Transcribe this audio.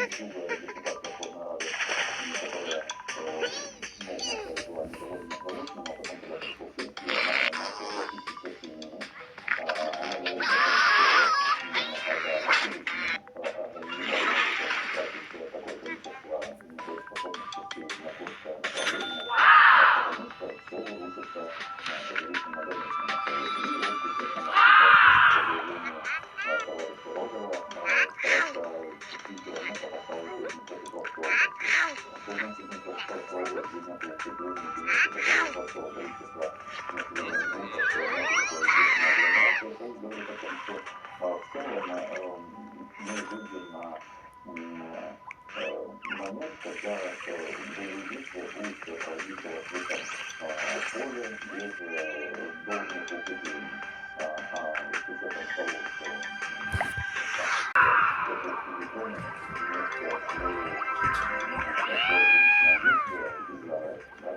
заслуга депутата Верховной Рады, которая, ну, вначале была недовольна Волошиным, а потом, когда пришел Сырский, она начала платить все премии. Она говорит о том, что недавно тратить такое количество недееспособных частей на курское направление, потому что все рушится, как говорится, на больничном направлении. И вот, естественно, сейчас по заявлению товарища Рогова старается чуть-чуть вернуться поставить Днепропетровскую область. Что значит Днепропетровская область, где нет укреплений, где нет такого большого количества населенных пунктов, что знаете, такое единственное агломерация, это говорит о том, что в целом мы выйдем на момент, когда боевые действия будут проводиться в открытом поле без должных укреплений. С учетом того, что это регионы имеют свое ограниченное действие Израиль, да,